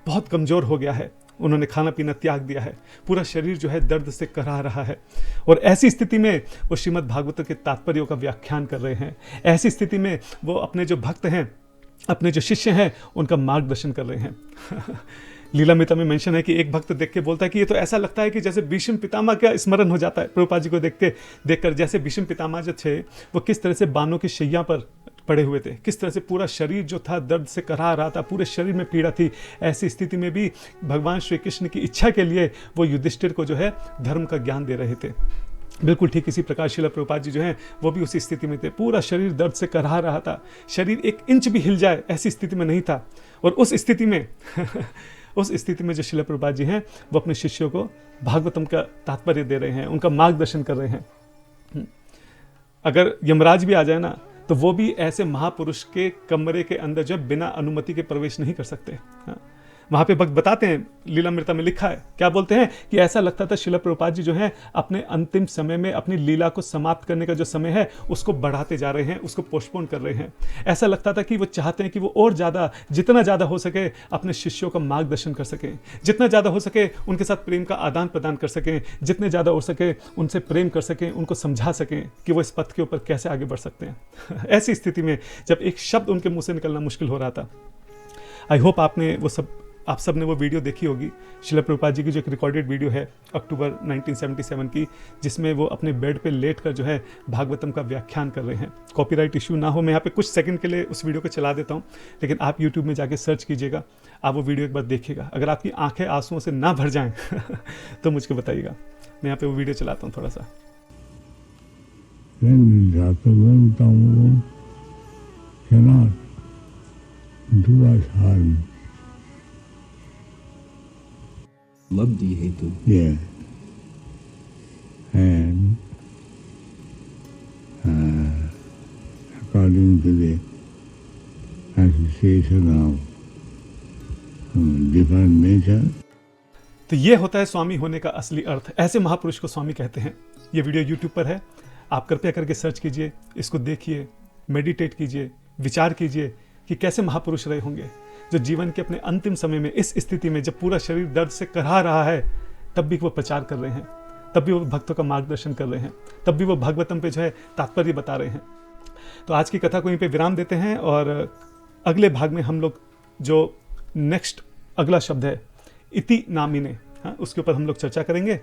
बहुत कमज़ोर हो गया है, उन्होंने खाना पीना त्याग दिया है, पूरा शरीर जो है दर्द से कराह रहा है और ऐसी स्थिति में वो श्रीमद् भागवत के तात्पर्यों का व्याख्यान कर रहे हैं। ऐसी स्थिति में वो अपने जो भक्त हैं, अपने जो शिष्य हैं, उनका मार्गदर्शन कर रहे हैं लीलामृता में मेंशन है कि एक भक्त देख के बोलता है कि ये तो ऐसा लगता है कि जैसे भीष्म पितामह का स्मरण हो जाता है प्रभुपाद जी को देखकर, जैसे भीष्म पितामह जो थे वो किस तरह से बानों की शैया पर पड़े हुए थे, किस तरह से पूरा शरीर जो था दर्द से कराह रहा था, पूरे शरीर में पीड़ा थी। ऐसी स्थिति में भी भगवान श्री कृष्ण की इच्छा के लिए वो युधिष्ठिर को जो है धर्म का ज्ञान दे रहे थे। बिल्कुल ठीक इसी प्रकार शिला प्रभुपाद जी जो हैं वो भी उसी स्थिति में थे, पूरा शरीर दर्द से कराह रहा था, शरीर 1 इंच भी हिल जाए ऐसी स्थिति में नहीं था। और उस स्थिति में उस स्थिति में जो शिला प्रभुपाद जी हैं वो अपने शिष्यों को भागवतम का तात्पर्य दे रहे हैं, उनका मार्गदर्शन कर रहे हैं। अगर यमराज भी आ जाए ना तो वो भी ऐसे महापुरुष के कमरे के अंदर जो बिना अनुमति के प्रवेश नहीं कर सकते। वहाँ पे भक्त बताते हैं, लीलामृता में लिखा है, क्या बोलते हैं कि ऐसा लगता था शिला प्रभुपाद जी जो हैं अपने अंतिम समय में अपनी लीला को समाप्त करने का जो समय है उसको बढ़ाते जा रहे हैं, उसको पोस्टपोन कर रहे हैं। ऐसा लगता था कि वो चाहते हैं कि वो और ज़्यादा, जितना ज़्यादा हो सके अपने शिष्यों का मार्गदर्शन कर सकें, जितना ज़्यादा हो सके उनके साथ प्रेम का आदान प्रदान कर सकें, जितने ज़्यादा हो सके उनसे प्रेम कर सकें, उनको समझा सकें कि वो इस पथ के ऊपर कैसे आगे बढ़ सकते हैं। ऐसी स्थिति में जब एक शब्द उनके मुँह से निकलना मुश्किल हो रहा था। आई होप आप सब ने वो वीडियो देखी होगी, शिला प्रभुपाद जी की जो एक रिकॉर्डेड वीडियो है अक्टूबर 1977 की, जिसमें वो अपने बेड पे लेटकर जो है भागवतम का व्याख्यान कर रहे हैं। कॉपीराइट इशू ना हो, मैं यहाँ पे कुछ सेकंड के लिए उस वीडियो को चला देता हूँ, लेकिन आप यूट्यूब में जाके सर्च कीजिएगा, आप वो वीडियो एक बार देखिएगा। अगर आपकी आंखें आंसुओं से ना भर जाएं तो मुझको बताइएगा। मैं यहाँ पे वो वीडियो चलाता हूँ थोड़ा सा। Labdi hetu. Yeah. And according to the association of different nature. तो ये होता है स्वामी होने का असली अर्थ। ऐसे महापुरुष को स्वामी कहते हैं। ये वीडियो YouTube पर है, आप कृपया करके सर्च कीजिए, इसको देखिए, मेडिटेट कीजिए, विचार कीजिए कि कैसे महापुरुष रहे होंगे जो जीवन के अपने अंतिम समय में इस स्थिति में जब पूरा शरीर दर्द से करहा रहा है तब भी वो प्रचार कर रहे हैं, तब भी वो भक्तों का मार्गदर्शन कर रहे हैं, तब भी वो भागवतम पे जो है तात्पर्य बता रहे हैं। तो आज की कथा को यहीं पे विराम देते हैं और अगले भाग में हम लोग जो नेक्स्ट अगला शब्द है इति नामिने, हाँ, उसके ऊपर हम लोग चर्चा करेंगे।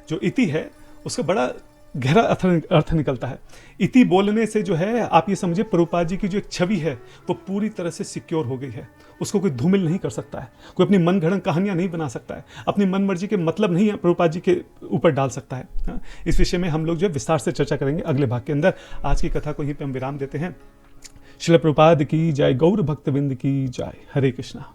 जो इति है उसका बड़ा गहरा अर्थ निकलता है। इति बोलने से जो है आप ये समझिए प्रभुपाद जी की जो एक छवि है वो पूरी तरह से सिक्योर हो गई है। उसको कोई धूमिल नहीं कर सकता है, कोई अपनी मन घड़न कहानियां नहीं बना सकता है, अपनी मन मर्जी के मतलब नहीं प्रभुपाद जी के ऊपर डाल सकता है। हाँ, इस विषय में हम लोग जो है विस्तार से चर्चा करेंगे अगले भाग के अंदर। आज की कथा को यहीं पर हम विराम देते हैं। श्रील प्रभुपाद की जय, गौर भक्तविंद की जय। हरे कृष्णा।